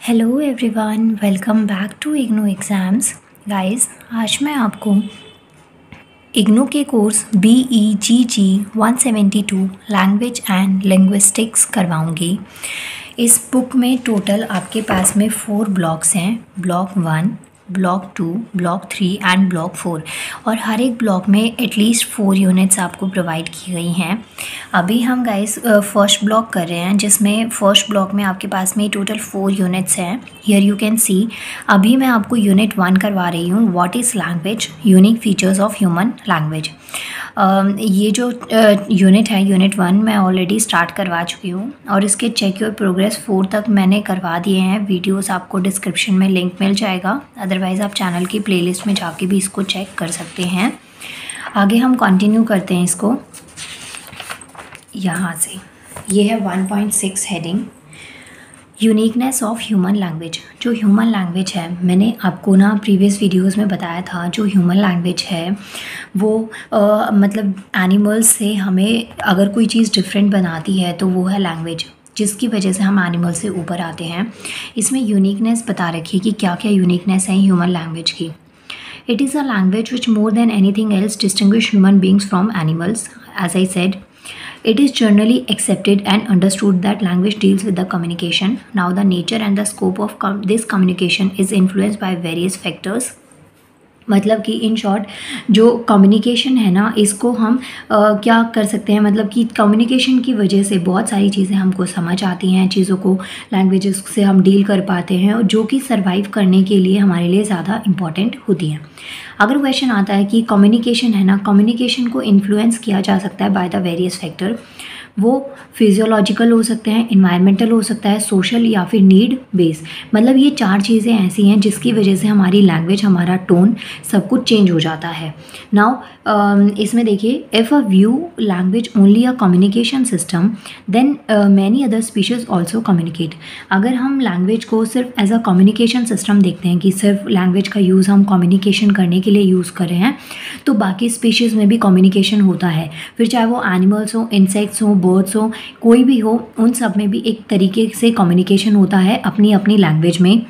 Hello everyone, welcome back to IGNOU exams. Guys, आज मैं आपको इग्नू के course BEGG 172 language and linguistics करवाऊंगी। इस बुक में टोटल आपके पास में 4 ब्लॉक्स हैं, block 1, block 2, block 3 and block 4। और हर एक ब्लॉक में एटलीस्ट 4 यूनिट्स आपको प्रोवाइड की गई हैं। अभी हम गाइस फर्स्ट ब्लॉक कर रहे हैं, जिसमें फर्स्ट ब्लॉक में आपके पास में टोटल 4 यूनिट्स हैं। Here you can see. अभी मैं आपको यूनिट 1 करवा रही हूँ, what is language, unique features of human language. ये जो यूनिट है, यूनिट 1 मैं ऑलरेडी स्टार्ट करवा चुकी हूँ और इसके चेक योर प्रोग्रेस 4 तक मैंने करवा दिए हैं। वीडियोस आपको डिस्क्रिप्शन में लिंक मिल जाएगा, अदरवाइज़ आप चैनल की प्लेलिस्ट में जाके भी इसको चेक कर सकते हैं। आगे हम कंटिन्यू करते हैं इसको यहाँ से। ये है 1.6 heading, uniqueness of human language. जो ह्यूमन लैंग्वेज है, मैंने आपको ना प्रीवियस वीडियोस में बताया था, जो ह्यूमन लैंग्वेज है वो मतलब एनिमल्स से हमें अगर कोई चीज़ डिफरेंट बनाती है तो वो है लैंग्वेज, जिसकी वजह से हम एनिमल से ऊपर आते हैं। इसमें यूनिकनेस बता रखी है कि क्या क्या यूनिकनेस है ह्यूमन लैंग्वेज की। It is a language which more than anything else distinguish human beings from animals. As I said, it is generally accepted and understood that language deals with the communication. Now, the nature and the scope of this communication is influenced by various factors. मतलब कि in short जो communication है ना, इसको हम क्या कर सकते हैं, मतलब कि कम्युनिकेशन की वजह से बहुत सारी चीज़ें हमको समझ आती हैं, चीज़ों को लैंग्वेजेस से हम डील कर पाते हैं, और जो कि सर्वाइव करने के लिए हमारे लिए ज़्यादा इम्पॉर्टेंट होती हैं। अगर क्वेश्चन आता है कि कम्युनिकेशन है ना, कम्युनिकेशन को इन्फ्लुएंस किया जा सकता है बाय द वेरियस फैक्टर। वो फिजियोलॉजिकल हो सकते हैं, इन्वायरमेंटल हो सकता है, सोशल या फिर नीड बेस। मतलब ये 4 चीज़ें ऐसी हैं जिसकी वजह से हमारी लैंग्वेज, हमारा टोन, सब कुछ चेंज हो जाता है। नाउ इसमें देखिए, if a view language only a communication system then many other species also communicate. अगर हम लैंग्वेज को सिर्फ एज अ कम्युनिकेशन सिस्टम देखते हैं कि सिर्फ लैंग्वेज का यूज़ हम कम्युनिकेशन करने के लिए यूज़ कर रहे हैं, तो बाकी स्पीशीज़ में भी कम्युनिकेशन होता है। फिर चाहे वो एनिमल्स हो, इंसेक्ट्स हो, बर्ड्स हो, कोई भी हो, उन सब में भी एक तरीके से कम्युनिकेशन होता है अपनी अपनी लैंग्वेज में।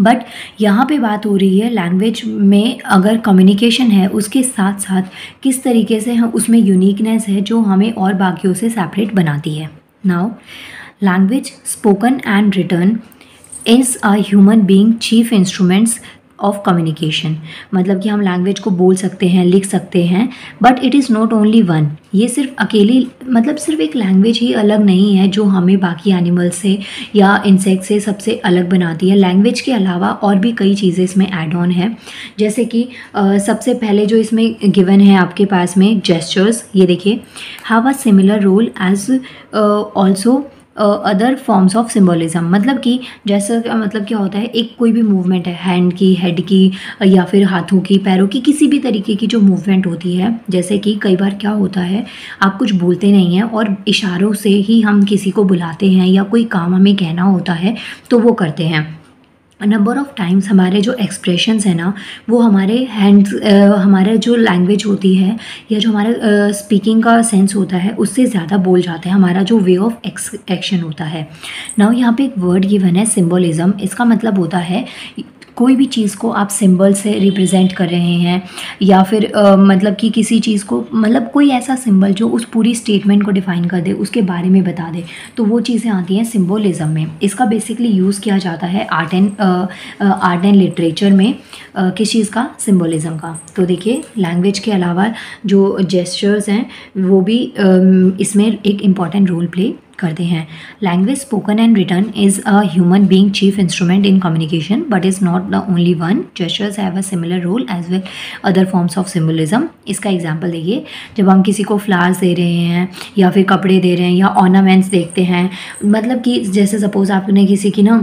बट यहाँ पे बात हो रही है लैंग्वेज में अगर कम्युनिकेशन है, उसके साथ साथ किस तरीके से हम उसमें यूनिकनेस है जो हमें और बाकियों से सेपरेट बनाती है। Now, language spoken and written is a human being chief instruments of communication. मतलब कि हम लैंग्वेज को बोल सकते हैं, लिख सकते हैं, but it is not only one. ये सिर्फ अकेली, मतलब सिर्फ एक लैंग्वेज ही अलग नहीं है जो हमें बाकी एनिमल्स से या इंसेक्ट से सबसे अलग बनाती है। लैंग्वेज के अलावा और भी कई चीज़ें इसमें ऐड ऑन है, जैसे कि सबसे पहले जो इसमें गिवन है आपके पास में जेस्चर्स। ये देखिए, have a similar role as also other forms of symbolism. मतलब कि जैसा, मतलब क्या होता है, एक कोई भी मूवमेंट है, हैंड की, हेड की, या फिर हाथों की, पैरों की, किसी भी तरीके की जो मूवमेंट होती है, जैसे कि कई बार क्या होता है, आप कुछ बोलते नहीं हैं और इशारों से ही हम किसी को बुलाते हैं, या कोई काम हमें कहना होता है तो वो करते हैं। नंबर ऑफ़ टाइम्स हमारे जो एक्सप्रेशंस हैं ना, वो हमारे हैंड्स, हमारा जो लैंग्वेज होती है या जो हमारा स्पीकिंग का सेंस होता है, उससे ज़्यादा बोल जाते हैं, हमारा जो वे ऑफ एक्शन होता है। नाउ यहाँ पे एक वर्ड गिवन है, सिंबलिज्म। इसका मतलब होता है कोई भी चीज़ को आप सिंबल से रिप्रेजेंट कर रहे हैं, या फिर मतलब कि किसी चीज़ को, मतलब कोई ऐसा सिंबल जो उस पूरी स्टेटमेंट को डिफ़ाइन कर दे, उसके बारे में बता दे, तो वो चीज़ें आती हैं सिंबलिज्म में। इसका बेसिकली यूज़ किया जाता है आर्ट एंड लिटरेचर में, किस चीज़ का, सिंबलिज्म का। तो देखिए, लैंग्वेज के अलावा जो जेस्चर्स हैं वो भी इसमें एक इम्पॉर्टेंट रोल प्ले करते हैं। Language spoken and written is a human being chief instrument in communication but is not the only one. Gestures have a similar role as well other forms of symbolism. इसका example देखिए, जब हम किसी को flowers दे रहे हैं या फिर कपड़े दे रहे हैं या ऑर्नामेंट्स देखते हैं, मतलब कि जैसे सपोज़ आपने किसी की ना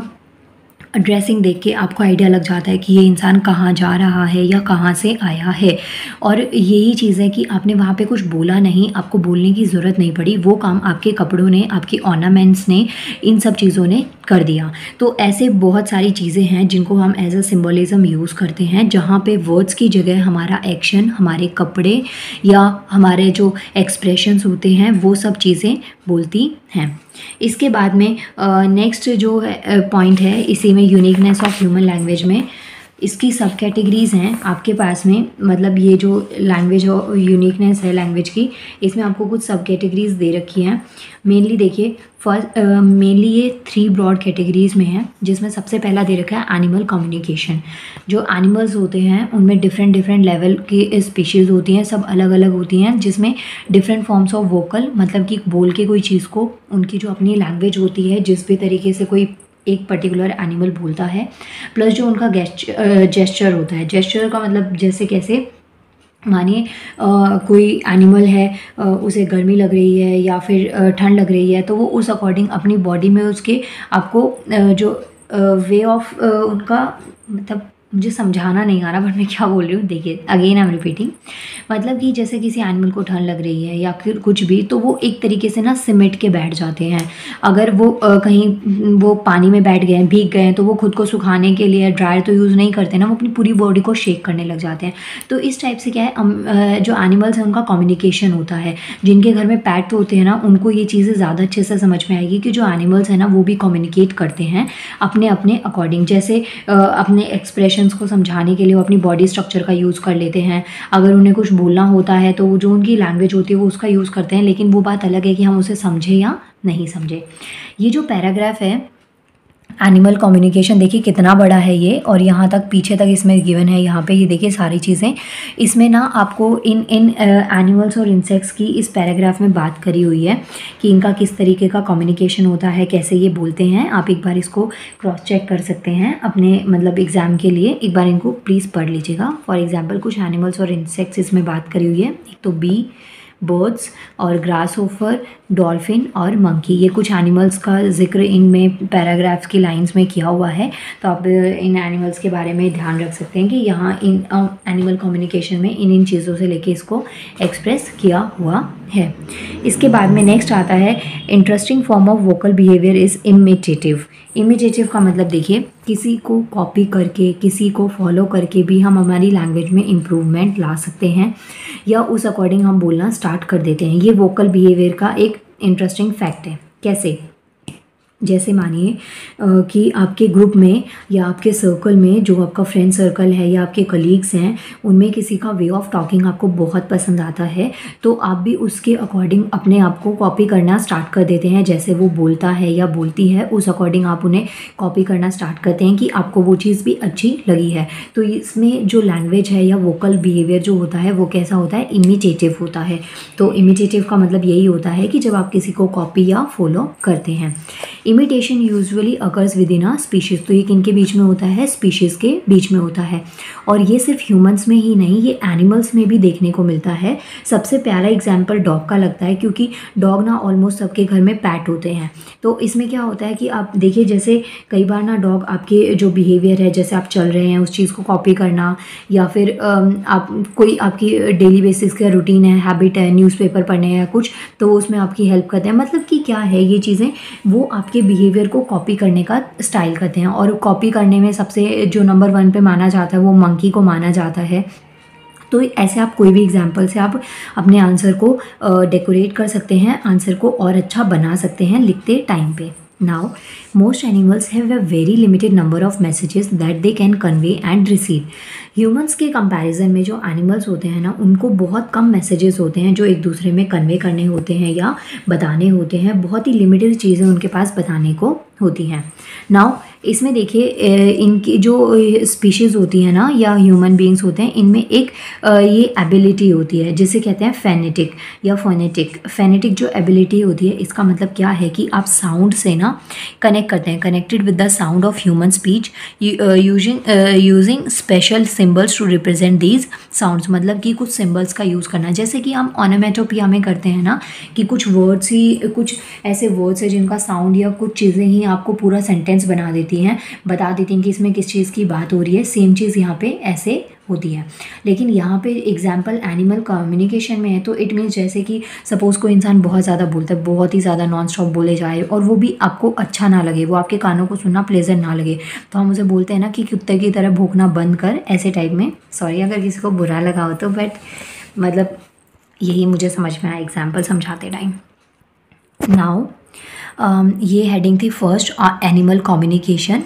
ड्रेसिंग देख के आपको आइडिया लग जाता है कि ये इंसान कहाँ जा रहा है या कहाँ से आया है। और यही चीज़ है कि आपने वहाँ पे कुछ बोला नहीं, आपको बोलने की ज़रूरत नहीं पड़ी, वो काम आपके कपड़ों ने, आपके ऑर्नामेंट्स ने, इन सब चीज़ों ने कर दिया। तो ऐसे बहुत सारी चीज़ें हैं जिनको हम एज अ सिंबलिज्म यूज़ करते हैं, जहाँ पे वर्ड्स की जगह हमारा एक्शन, हमारे कपड़े या हमारे जो एक्सप्रेशंस होते हैं वो सब चीज़ें बोलती हैं। इसके बाद में नेक्स्ट जो पॉइंट है इसी में यूनिकनेस ऑफ ह्यूमन लैंग्वेज में, इसकी सब कैटेगरीज़ हैं आपके पास में। मतलब ये जो लैंग्वेज और यूनिकनेस है लैंग्वेज की, इसमें आपको कुछ सब कैटेगरीज़ दे रखी हैं। मेनली देखिए फर्स्ट मेनली ये 3 ब्रॉड कैटेगरीज़ में है, जिसमें सबसे पहला दे रखा है एनिमल कम्युनिकेशन। जो एनिमल्स होते हैं उनमें डिफरेंट डिफरेंट लेवल की स्पीशीज़ होती हैं, सब अलग अलग होती हैं, जिसमें डिफरेंट फॉर्म्स ऑफ वोकल, मतलब कि बोल के कोई चीज़ को उनकी जो अपनी लैंग्वेज होती है जिस भी तरीके से कोई एक पर्टिकुलर एनिमल बोलता है, प्लस जो उनका जेस्चर होता है। जेस्चर का मतलब जैसे कैसे, मानिए कोई एनिमल है, उसे गर्मी लग रही है या फिर ठंड लग रही है, तो वो उस अकॉर्डिंग अपनी बॉडी में उसके आपको जो वे ऑफ उनका, मतलब मुझे समझाना नहीं आ रहा बट मैं क्या बोल रही हूँ, देखिए अगेन आई एम रिपीटिंग। मतलब कि जैसे किसी एनिमल को ठंड लग रही है या फिर कुछ भी, तो वो एक तरीके से ना सिमट के बैठ जाते हैं। अगर वो कहीं वो पानी में बैठ गए हैं, भीग गए हैं, तो वो खुद को सुखाने के लिए ड्रायर तो यूज़ नहीं करते ना, वो अपनी पूरी बॉडी को शेक करने लग जाते हैं। तो इस टाइप से क्या है, जो एनिमल्स हैं उनका कम्युनिकेशन होता है। जिनके घर में पैट होते हैं ना, उनको ये चीज़ें ज़्यादा अच्छे से समझ में आएगी कि जो एनिमल्स हैं ना वो भी कम्युनिकेट करते हैं अपने अपने अकॉर्डिंग। जैसे अपने एक्सप्रेशंस को समझाने के लिए वो अपनी बॉडी स्ट्रक्चर का यूज़ कर लेते हैं। अगर उन्हें कुछ बोलना होता है तो वो जो उनकी लैंग्वेज होती है वो उसका यूज़ करते हैं, लेकिन वो बात अलग है कि हम उसे समझे या नहीं समझे। ये जो पैराग्राफ है एनिमल कम्युनिकेशन, देखिए कितना बड़ा है ये, और यहाँ तक पीछे तक इसमें गिवन है। यहाँ पे ये देखिए सारी चीज़ें इसमें ना आपको इन एनिमल्स और इंसेक्ट्स की इस पैराग्राफ में बात करी हुई है कि इनका किस तरीके का कम्युनिकेशन होता है, कैसे ये बोलते हैं। आप एक बार इसको क्रॉस चेक कर सकते हैं अपने मतलब एग्ज़ाम के लिए, एक बार इनको प्लीज़ पढ़ लीजिएगा। फॉर एग्जाम्पल कुछ एनिमल्स और इंसेक्ट्स इसमें बात करी हुई है। एक तो बी, बर्ड्स और ग्रासहोफर, डॉल्फिन और मंकी, ये कुछ एनिमल्स का जिक्र इनमें पैराग्राफ्स की लाइंस में किया हुआ है। तो आप इन एनिमल्स के बारे में ध्यान रख सकते हैं कि यहाँ इन एनिमल कम्युनिकेशन में इन चीज़ों से लेके इसको एक्सप्रेस किया हुआ है। इसके बाद में नेक्स्ट आता है interesting form of vocal behaviour is imitative. Imitative का मतलब देखिए किसी को कॉपी करके, किसी को फॉलो करके भी हम हमारी लैंग्वेज में इम्प्रूवमेंट ला सकते हैं या उस अकॉर्डिंग हम बोलना स्टार्ट कर देते हैं। ये वोकल बिहेवियर का एक इंटरेस्टिंग फैक्ट है। कैसे, जैसे मानिए कि आपके ग्रुप में या आपके सर्कल में जो आपका फ्रेंड सर्कल है या आपके कलीग्स हैं, उनमें किसी का वे ऑफ टॉकिंग आपको बहुत पसंद आता है, तो आप भी उसके अकॉर्डिंग अपने आप को कॉपी करना स्टार्ट कर देते हैं। जैसे वो बोलता है या बोलती है, उस अकॉर्डिंग आप उन्हें कॉपी करना स्टार्ट करते हैं कि आपको वो चीज़ भी अच्छी लगी है। तो इसमें जो लैंग्वेज है या वोकल बिहेवियर जो होता है वो कैसा होता है, इमिटेटिव होता है। तो इमिटेटिव का मतलब यही होता है कि जब आप किसी को कॉपी या फॉलो करते हैं। Imitation usually occurs with in a species, तो ये किनके बीच में होता है, स्पीशीज़ के बीच में होता है। और ये सिर्फ ह्यूमंस में ही नहीं, ये एनिमल्स में भी देखने को मिलता है। सबसे प्यारा एग्जांपल डॉग का लगता है, क्योंकि डॉग ना ऑलमोस्ट सबके घर में पैट होते हैं। तो इसमें क्या होता है कि आप देखिए, जैसे कई बार ना डॉग आपके जो बिहेवियर है, जैसे आप चल रहे हैं उस चीज़ को कॉपी करना, या फिर आप कोई आपकी डेली बेसिस का रूटीन है, हैबिट है, न्यूज़पेपर पढ़ने या कुछ, तो उसमें आपकी हेल्प करते हैं। मतलब कि क्या है, ये चीज़ें वो आपके बिहेवियर को कॉपी करने का स्टाइल करते हैं। और कॉपी करने में सबसे जो नंबर 1 पे माना जाता है वो मंकी को माना जाता है। तो ऐसे आप कोई भी एग्जाम्पल से आप अपने आंसर को डेकोरेट कर सकते हैं, आंसर को और अच्छा बना सकते हैं लिखते टाइम पे। Now, most animals have a very limited number of messages that they can convey and receive. Humans के कंपैरिजन में जो एनिमल्स होते हैं ना, उनको बहुत कम मैसेजेस होते हैं जो एक दूसरे में कन्वे करने होते हैं या बताने होते हैं। बहुत ही लिमिटेड चीज़ें उनके पास बताने को होती हैं। नाउ इसमें देखिए इनकी जो स्पीशीज़ होती है ना या ह्यूमन बीइंग्स होते हैं, इनमें एक ये एबिलिटी होती है जिसे कहते हैं फेनेटिक या फोनेटिक। फेनेटिक जो एबिलिटी होती है, इसका मतलब क्या है कि आप साउंड से ना कनेक्ट करते हैं, connected with the sound of human speech using special symbols to represent these sounds. मतलब कि कुछ सिम्बल्स का यूज़ करना, जैसे कि हम ऑनोमेटोपिया में करते हैं ना, कि कुछ वर्ड्स ही, कुछ ऐसे वर्ड्स है जिनका साउंड या कुछ चीज़ें ही आपको पूरा सेंटेंस बना देती हैं, बता देती हैं कि इसमें किस चीज़ की बात हो रही है। सेम चीज़ यहाँ पे ऐसे होती है। लेकिन यहाँ पे एग्जाम्पल एनिमल कम्युनिकेशन में है, तो इट मीन्स जैसे कि सपोज़ कोई इंसान बहुत ज़्यादा बोलता है, बहुत ही ज़्यादा नॉन स्टॉप बोले जाए और वो भी आपको अच्छा ना लगे, वो आपके कानों को सुनना प्लेजेंट ना लगे, तो हम उसे बोलते हैं ना कि कुत्ते की तरह भौंकना बंद कर, ऐसे टाइप में। सॉरी अगर किसी को बुरा लगा हो तो, बट मतलब यही मुझे समझ में आया एग्जाम्पल समझाते टाइम। नाउ ये हेडिंग थी फर्स्ट, एनिमल कम्युनिकेशन।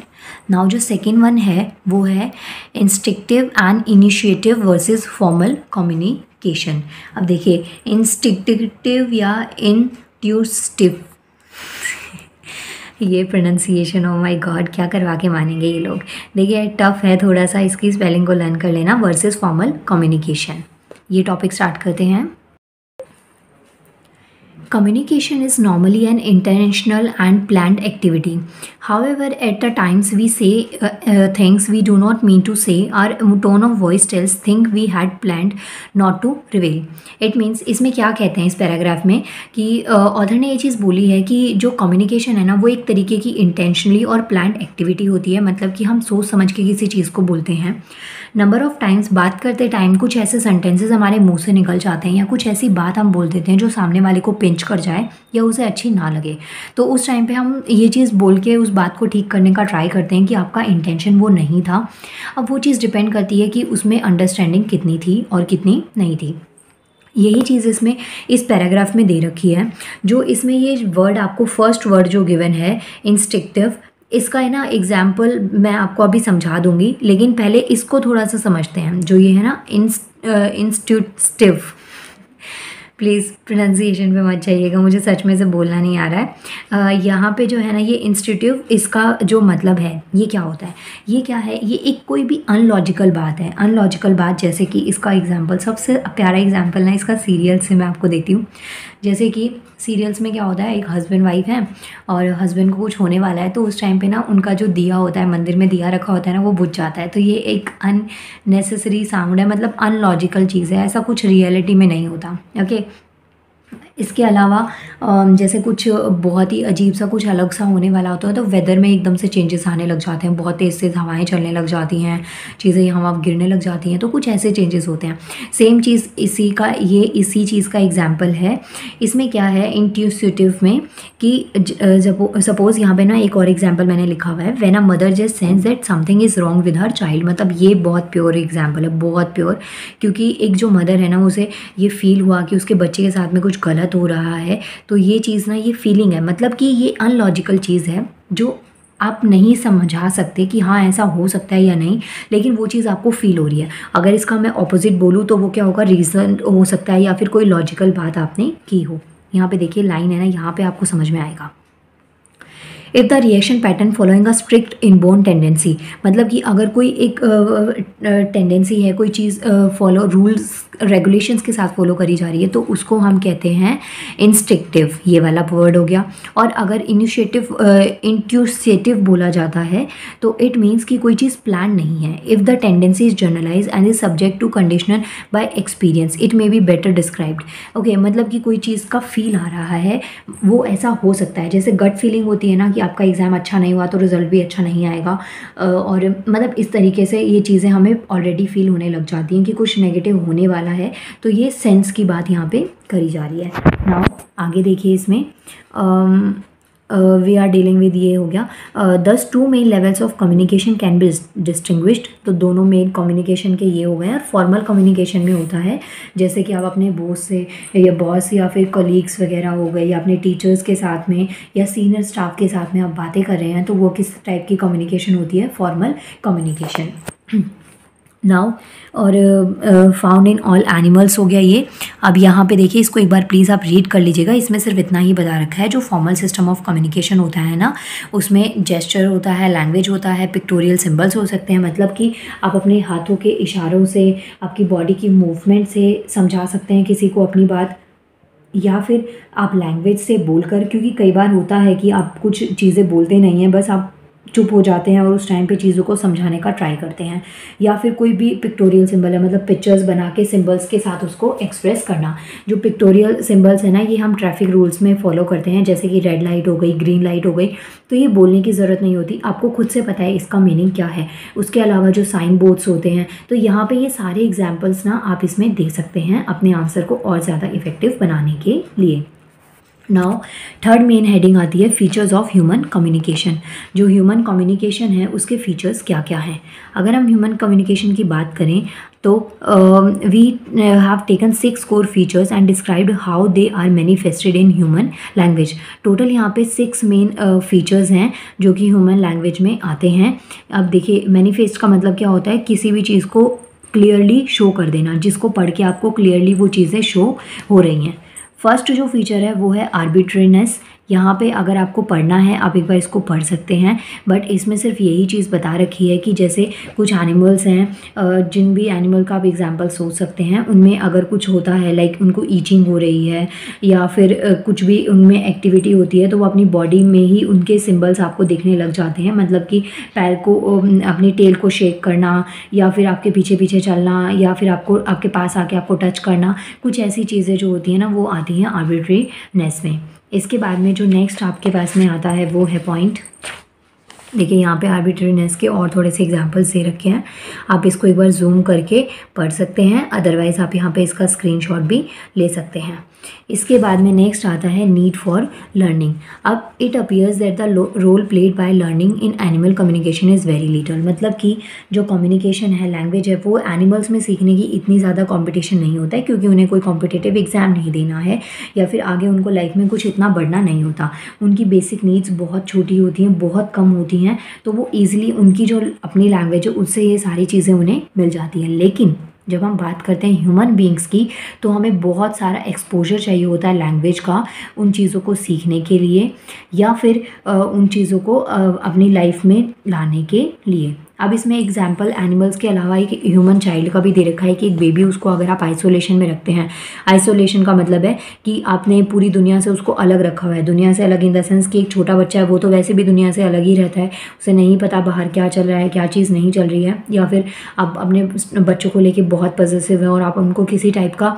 नाउ जो सेकेंड वन है वो है instinctive and initiative versus formal communication. अब देखिए इंस्टिक्टिव या इंट्यूटिव ये प्रोनाउंसिएशन, ओ माय गॉड क्या करवा के मानेंगे ये लोग। देखिए टफ है थोड़ा सा, इसकी स्पेलिंग को लर्न कर लेना। वर्सेस फॉर्मल कम्युनिकेशन, ये टॉपिक स्टार्ट करते हैं। Communication is normally an intentional and planned activity. However, at the times we say things we do not mean to say. Our tone of voice tells things we had planned not to reveal. It means इसमें क्या कहते हैं इस paragraph में कि author ने ये चीज़ बोली है कि जो कम्युनिकेशन है ना वो एक तरीके की इंटेंशनली और प्लान्ड एक्टिविटी होती है, मतलब कि हम सोच समझ के किसी चीज़ को बोलते हैं। नंबर ऑफ़ टाइम्स बात करते टाइम कुछ ऐसे सेंटेंसेस हमारे मुंह से निकल जाते हैं या कुछ ऐसी बात हम बोल देते हैं जो सामने वाले को पिंच कर जाए या उसे अच्छी ना लगे, तो उस टाइम पे हम ये चीज़ बोल के उस बात को ठीक करने का ट्राई करते हैं कि आपका इंटेंशन वो नहीं था। अब वो चीज़ डिपेंड करती है कि उसमें अंडरस्टैंडिंग कितनी थी और कितनी नहीं थी। यही चीज़ इसमें इस पैराग्राफ में दे रखी है। जो इसमें ये वर्ड आपको फर्स्ट वर्ड जो गिवन है इंस्टिक्टिव, इसका है ना एग्जाम्पल मैं आपको अभी समझा दूंगी, लेकिन पहले इसको थोड़ा सा समझते हैं। जो ये है ना इंस्टिट्यूटिव, प्लीज़ प्रोनाउंसिएशन पे मत जाइएगा, मुझे सच में से बोलना नहीं आ रहा है। यहाँ पे जो है ना ये इंस्टीट्यूट, इसका जो मतलब है ये क्या होता है, ये क्या है, ये एक कोई भी अनलॉजिकल बात है। अनलॉजिकल बात जैसे कि इसका एग्जांपल, सबसे प्यारा एग्जांपल ना इसका सीरियल से मैं आपको देती हूँ। जैसे कि सीरियल्स में क्या होता है, एक हस्बैंड वाइफ है और हस्बैंड को कुछ होने वाला है, तो उस टाइम पे ना उनका जो दिया होता है, मंदिर में दिया रखा होता है ना, वो बुझ जाता है। तो ये एक अननेसेसरी साउंड है, मतलब अनलॉजिकल चीज़ है, ऐसा कुछ रियलिटी में नहीं होता। ओके, इसके अलावा जैसे कुछ बहुत ही अजीब सा कुछ अलग सा होने वाला होता है तो वेदर में एकदम से चेंजेस आने लग जाते हैं, बहुत तेज़ तेज़ हवाएं चलने लग जाती हैं, चीज़ें यहाँ गिरने लग जाती हैं, तो कुछ ऐसे चेंजेस होते हैं। सेम चीज़ इसी चीज़ का एग्जाम्पल है। इसमें क्या है इंट्यूटिव में कि सपोज़ यहाँ पे ना एक और एग्जाम्पल मैंने लिखा हुआ है, when a mother just sense that something is wrong with her child. मतलब ये बहुत प्योर एग्जाम्पल है, बहुत प्योर, क्योंकि एक जो मदर है ना उसे ये फील हुआ कि उसके बच्चे के साथ में कुछ गलत हो रहा है, तो ये चीज़ ना ये फीलिंग है, मतलब कि ये अनलॉजिकल चीज़ है जो आप नहीं समझा सकते कि हाँ ऐसा हो सकता है या नहीं, लेकिन वो चीज़ आपको फील हो रही है। अगर इसका मैं ऑपोजिट बोलूँ तो वो क्या होगा, रीज़न हो सकता है या फिर कोई लॉजिकल बात आपने की हो। यहाँ पे देखिए लाइन है ना, यहाँ पे आपको समझ में आएगा। If the reaction pattern following a strict inborn tendency, मतलब कि अगर कोई एक टेंडेंसी है, कोई चीज़ फॉलो रूल्स रेगुलेशंस के साथ फॉलो करी जा रही है, तो उसको हम कहते हैं इंस्टिक्टिव, ये वाला वर्ड हो गया। और अगर इंट्यूसिटिव बोला जाता है तो इट मीन्स कि कोई चीज़ प्लान नहीं है। If the tendency is generalise and is subject to conditional by experience it may be better described. Okay, मतलब कि कोई चीज़ का फील आ रहा है, वो ऐसा हो सकता है, जैसे गट फीलिंग होती है ना कि आपका एग्ज़ाम अच्छा नहीं हुआ तो रिजल्ट भी अच्छा नहीं आएगा, और मतलब इस तरीके से ये चीज़ें हमें ऑलरेडी फील होने लग जाती हैं कि कुछ नेगेटिव होने वाला है, तो ये सेंस की बात यहाँ पे करी जा रही है। नाउ आगे देखिए, इसमें वी आर डीलिंग विद, ये हो गया thus two main levels of communication can be distinguished. तो दोनों मेन कम्युनिकेशन के ये हो गए। और फॉर्मल कम्युनिकेशन में होता है जैसे कि आप अपने बॉस से या बॉस या फिर कलीग्स वगैरह हो गए या अपने टीचर्स के साथ में या सीनियर स्टाफ के साथ में आप बातें कर रहे हैं, तो वो किस टाइप की कम्युनिकेशन होती है, फॉर्मल कम्युनिकेशन। नाउ और फाउंड इन ऑल एनिमल्स हो गया ये। अब यहाँ पे देखिए, इसको एक बार प्लीज़ आप रीड कर लीजिएगा। इसमें सिर्फ इतना ही बता रखा है, जो फॉर्मल सिस्टम ऑफ कम्युनिकेशन होता है ना, उसमें जेस्चर होता है, लैंग्वेज होता है, पिक्टोरियल सिंबल्स हो सकते हैं, मतलब कि आप अपने हाथों के इशारों से, आपकी बॉडी की मूवमेंट से समझा सकते हैं किसी को अपनी बात, या फिर आप लैंग्वेज से बोलकर, क्योंकि कई बार होता है कि आप कुछ चीज़ें बोलते नहीं हैं, बस आप चुप हो जाते हैं और उस टाइम पे चीज़ों को समझाने का ट्राई करते हैं। या फिर कोई भी पिक्टोरियल सिंबल है, मतलब पिक्चर्स बना के सिंबल्स के साथ उसको एक्सप्रेस करना। जो पिक्टोरियल सिंबल्स है ना, ये हम ट्रैफिक रूल्स में फॉलो करते हैं, जैसे कि रेड लाइट हो गई, ग्रीन लाइट हो गई, तो ये बोलने की ज़रूरत नहीं होती, आपको खुद से पता है इसका मीनिंग क्या है। उसके अलावा जो साइन बोर्ड्स होते हैं, तो यहाँ पे ये सारे एग्जाम्पल्स ना आप इसमें देख सकते हैं अपने आंसर को और ज़्यादा इफेक्टिव बनाने के लिए। नाउ थर्ड मेन हेडिंग आती है फीचर्स ऑफ ह्यूमन कम्युनिकेशन। जो ह्यूमन कम्युनिकेशन है उसके फीचर्स क्या क्या हैं। अगर हम ह्यूमन कम्युनिकेशन की बात करें तो we have taken 6 core features and described how they are manifested in human language. Total यहाँ पे 6 मेन फीचर्स हैं जो कि ह्यूमन लैंग्वेज में आते हैं। अब देखिए, मैनिफेस्ट का मतलब क्या होता है, किसी भी चीज़ को क्लियरली शो कर देना, जिसको पढ़ के आपको क्लियरली वो चीज़ें शो हो रही हैं। फर्स्ट जो फीचर है वो है आर्बिट्रीनेस। यहाँ पे अगर आपको पढ़ना है आप एक बार इसको पढ़ सकते हैं, बट इसमें सिर्फ यही चीज़ बता रखी है कि जैसे कुछ एनिमल्स हैं, जिन भी एनिमल का आप एग्जांपल सोच सकते हैं, उनमें अगर कुछ होता है लाइक उनको ईचिंग हो रही है या फिर कुछ भी उनमें एक्टिविटी होती है, तो वो अपनी बॉडी में ही उनके सिंबल्स आपको दिखने लग जाते हैं। मतलब कि पैर को अपनी टेल को शेक करना या फिर आपके पीछे पीछे चलना या फिर आपको आपके पास आके आपको टच करना, कुछ ऐसी चीज़ें जो होती हैं ना वो आती हैं आर्बिट्रीनेस में। इसके बाद में जो नेक्स्ट आपके पास में आता है वो है पॉइंट। देखिए यहाँ पे आर्बिट्रीनेस के और थोड़े से एग्जांपल्स दे रखे हैं, आप इसको एक बार जूम करके पढ़ सकते हैं, अदरवाइज़ आप यहाँ पे इसका स्क्रीनशॉट भी ले सकते हैं। इसके बाद में नेक्स्ट आता है नीड फॉर लर्निंग। अब it appears that the role played by learning in animal communication is very little. मतलब कि जो कम्युनिकेशन है, लैंग्वेज है, वो एनिमल्स में सीखने की इतनी ज़्यादा कंपटीशन नहीं होता है, क्योंकि उन्हें कोई कॉम्पिटिटिव एग्जाम नहीं देना है या फिर आगे उनको लाइफ में कुछ इतना बढ़ना नहीं होता। उनकी बेसिक नीड्स बहुत छोटी होती हैं, बहुत कम होती हैं, तो वो ईजिली उनकी जो अपनी लैंग्वेज है उससे ये सारी चीज़ें उन्हें मिल जाती हैं। लेकिन जब हम बात करते हैं ह्यूमन बीइंग्स की, तो हमें बहुत सारा एक्सपोजर चाहिए होता है लैंग्वेज का, उन चीज़ों को सीखने के लिए या फिर उन चीज़ों को अपनी लाइफ में लाने के लिए। अब इसमें एग्जाम्पल एनिमल्स के अलावा एक ह्यूमन चाइल्ड का भी दे रखा है कि एक बेबी, उसको अगर आप आइसोलेशन में रखते हैं, आइसोलेशन का मतलब है कि आपने पूरी दुनिया से उसको अलग रखा हुआ है। दुनिया से अलग इन द सेंस कि एक छोटा बच्चा है वो तो वैसे भी दुनिया से अलग ही रहता है, उसे नहीं पता बाहर क्या चल रहा है, क्या चीज़ नहीं चल रही है। या फिर आप अपने बच्चों को लेके बहुत पॉजिटिव हैं और आप उनको किसी टाइप का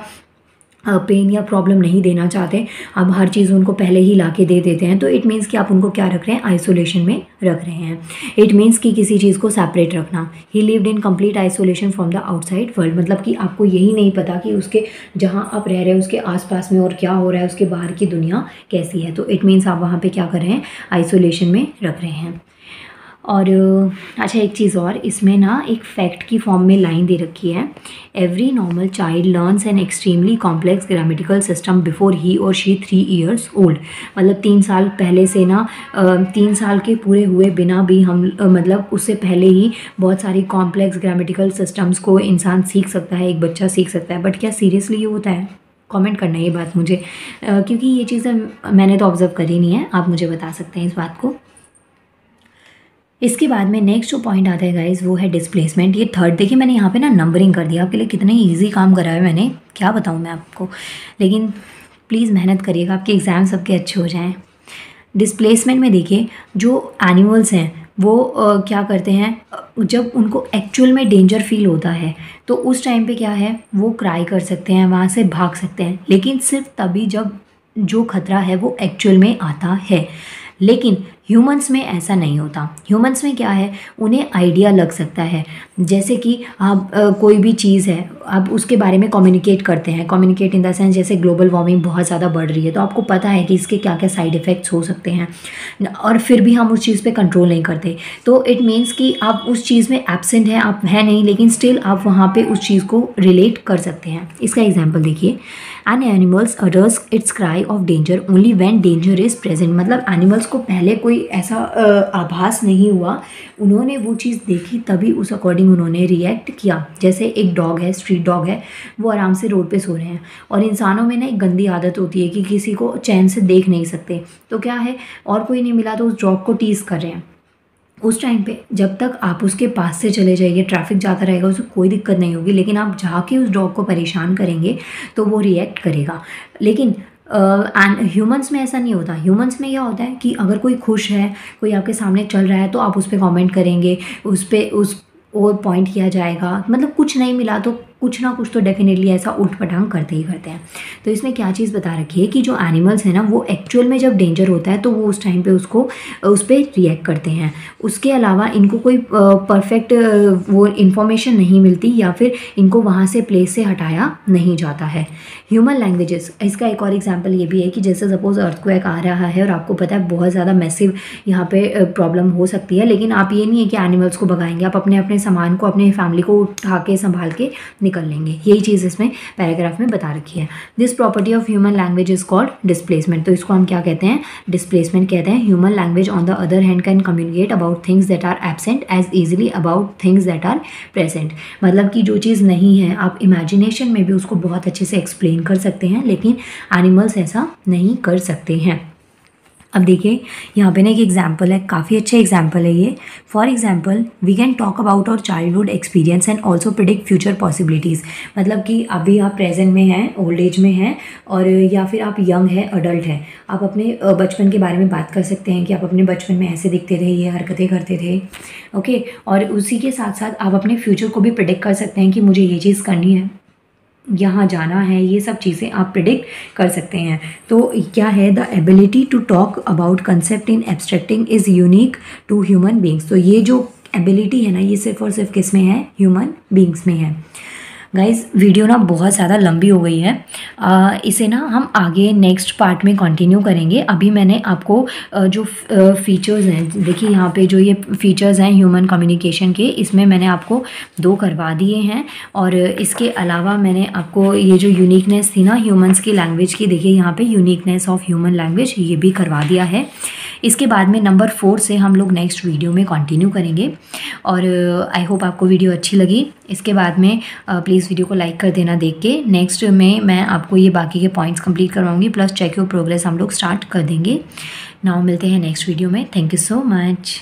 पेन या प्रॉब्लम नहीं देना चाहते, आप हर चीज़ उनको पहले ही ला के दे देते हैं, तो इट मीन्स कि आप उनको क्या रख रहे हैं, आइसोलेशन में रख रहे हैं। इट मीन्स कि किसी चीज़ को सेपरेट रखना। ही lived in complete isolation from the outside world. मतलब कि आपको यही नहीं पता कि उसके जहाँ आप रह रहे हैं उसके आसपास में और क्या हो रहा है, उसके बाहर की दुनिया कैसी है। तो इट मीन्स आप वहाँ पर क्या कर रहे हैं, आइसोलेशन में रख रहे हैं। और अच्छा, एक चीज़ और, इसमें ना एक फैक्ट की फॉर्म में लाइन दे रखी है, every normal child learns an extremely complex grammatical system before he और शी 3 years ओल्ड। मतलब 3 साल पहले से ना 3 साल के पूरे हुए बिना भी हम मतलब उससे पहले ही बहुत सारी कॉम्प्लेक्स ग्रामेटिकल सिस्टम्स को इंसान सीख सकता है, एक बच्चा सीख सकता है। बट क्या सीरियसली ये होता है? कमेंट करना ये बात मुझे, क्योंकि ये चीज़ें मैंने तो ऑब्जर्व करी नहीं है, आप मुझे बता सकते हैं इस बात को। इसके बाद में नेक्स्ट जो पॉइंट आता है गाइज वो है डिस्प्लेसमेंट। ये थर्ड, देखिए मैंने यहाँ पे ना नंबरिंग कर दिया आपके लिए, कितना ईजी काम करा है मैंने, क्या बताऊँ मैं आपको। लेकिन प्लीज़ मेहनत करिएगा, आपके एग्ज़ाम सबके अच्छे हो जाएं। डिस्प्लेसमेंट में देखिए, जो एनिमल्स हैं वो क्या करते हैं, जब उनको एक्चुअल में डेंजर फील होता है तो उस टाइम पे क्या है, वो क्राई कर सकते हैं, वहाँ से भाग सकते हैं, लेकिन सिर्फ तभी जब जो खतरा है वो एक्चुअल में आता है। लेकिन ह्यूमंस में ऐसा नहीं होता। ह्यूमंस में क्या है, उन्हें आइडिया लग सकता है, जैसे कि आप कोई भी चीज़ है आप उसके बारे में कम्युनिकेट करते हैं, कम्युनिकेट इन द सेंस जैसे ग्लोबल वार्मिंग बहुत ज़्यादा बढ़ रही है, तो आपको पता है कि इसके क्या क्या साइड इफ़ेक्ट्स हो सकते हैं, और फिर भी हम उस चीज़ पे कंट्रोल नहीं करते। तो इट मीन्स कि आप उस चीज़ में एब्सेंट हैं, आप हैं नहीं, लेकिन स्टिल आप वहाँ पे उस चीज़ को रिलेट कर सकते हैं। इसका एग्जाम्पल देखिए, an animals utters its cry of danger only when danger is present. मतलब एनिमल्स को पहले कोई ऐसा आभास नहीं हुआ, उन्होंने वो चीज़ देखी तभी उस अकॉर्डिंग उन्होंने रिएक्ट किया। जैसे एक डॉग है, स्ट्रीट डॉग है, वो आराम से रोड पे सो रहे हैं, और इंसानों में ना एक गंदी आदत होती है कि किसी को चैन से देख नहीं सकते, तो क्या है, और कोई नहीं मिला तो उस डॉग को टीज़ कर रहे हैं। उस टाइम पे जब तक आप उसके पास से चले जाइए, ट्रैफिक जाता रहेगा, उसे कोई दिक्कत नहीं होगी, लेकिन आप जाके उस डॉग को परेशान करेंगे तो वो रिएक्ट करेगा। लेकिन एंड ह्यूमंस में ऐसा नहीं होता। ह्यूमंस में क्या होता है कि अगर कोई खुश है, कोई आपके सामने चल रहा है तो आप उस पर कॉमेंट करेंगे, उस पर उस और पॉइंट किया जाएगा, मतलब कुछ नहीं मिला तो कुछ ना कुछ तो डेफिनेटली ऐसा उठ पटांग करते ही करते हैं। तो इसमें क्या चीज़ बता रखी है कि जो एनिमल्स हैं ना, वो एक्चुअल में जब डेंजर होता है तो वो उस टाइम पे उस पर रिएक्ट करते हैं। उसके अलावा इनको कोई परफेक्ट वो इन्फॉर्मेशन नहीं मिलती, या फिर इनको वहाँ से प्लेस से हटाया नहीं जाता है। ह्यूमन लैंग्वेजेस, इसका एक और एग्जांपल ये भी है कि जैसे सपोज अर्थक्वेक आ रहा है और आपको पता है बहुत ज़्यादा मैसिव यहाँ पे प्रॉब्लम हो सकती है, लेकिन आप ये नहीं है कि एनिमल्स को भगाएंगे, आप अपने अपने सामान को, अपने फैमिली को उठा के संभाल के निकल लेंगे। यही चीज़ इसमें पैराग्राफ में बता रखी है। This property of human language is called displacement. तो इसको हम क्या कहते हैं? डिस्प्लेसमेंट कहते हैं। Human language on the other hand can communicate about things that are absent as easily about things that are present. मतलब कि जो चीज़ नहीं है आप इमेजिनेशन में भी उसको बहुत अच्छे से एक्सप्लेन कर सकते हैं, लेकिन एनिमल्स ऐसा नहीं कर सकते हैं। अब देखिए यहाँ पे ना एक एग्जाम्पल है, काफ़ी अच्छा एग्जाम्पल है ये। For example we can talk about our childhood experience and also predict future possibilities. मतलब कि अभी आप प्रेजेंट में हैं, ओल्ड एज में हैं, और या फिर आप यंग हैं, अडल्ट हैं, आप अपने बचपन के बारे में बात कर सकते हैं कि आप अपने बचपन में ऐसे दिखते थे, ये हरकतें करते थे, ओके। और उसी के साथ साथ आप अपने फ्यूचर को भी प्रिडिक्ट कर सकते हैं कि मुझे ये चीज़ करनी है, यहाँ जाना है, ये सब चीज़ें आप प्रिडिक्ट कर सकते हैं। तो क्या है? The ability to talk about concept in abstracting is unique to human beings. तो ये जो एबिलिटी है ना, ये सिर्फ और सिर्फ किस में है? ह्यूमन बींग्स में है। गाइज़ वीडियो ना बहुत ज़्यादा लंबी हो गई है, इसे ना हम आगे नेक्स्ट पार्ट में कंटिन्यू करेंगे। अभी मैंने आपको जो फीचर्स हैं, देखिए यहाँ पे जो ये फीचर्स हैं ह्यूमन कम्युनिकेशन के, इसमें मैंने आपको 2 करवा दिए हैं। और इसके अलावा मैंने आपको ये जो यूनिकनेस थी ना ह्यूमंस की लैंग्वेज की, देखिए यहाँ पे यूनिकनेस ऑफ ह्यूमन लैंग्वेज, ये भी करवा दिया है। इसके बाद में नंबर 4 से हम लोग नेक्स्ट वीडियो में कंटिन्यू करेंगे। और आई होप आपको वीडियो अच्छी लगी। इसके बाद में प्लीज़ वीडियो को लाइक कर देना देख के। नेक्स्ट में मैं आपको ये बाकी के पॉइंट्स कंप्लीट करवाऊंगी, प्लस चेक योर प्रोग्रेस हम लोग स्टार्ट कर देंगे। नाउ मिलते हैं नेक्स्ट वीडियो में। Thank you so much.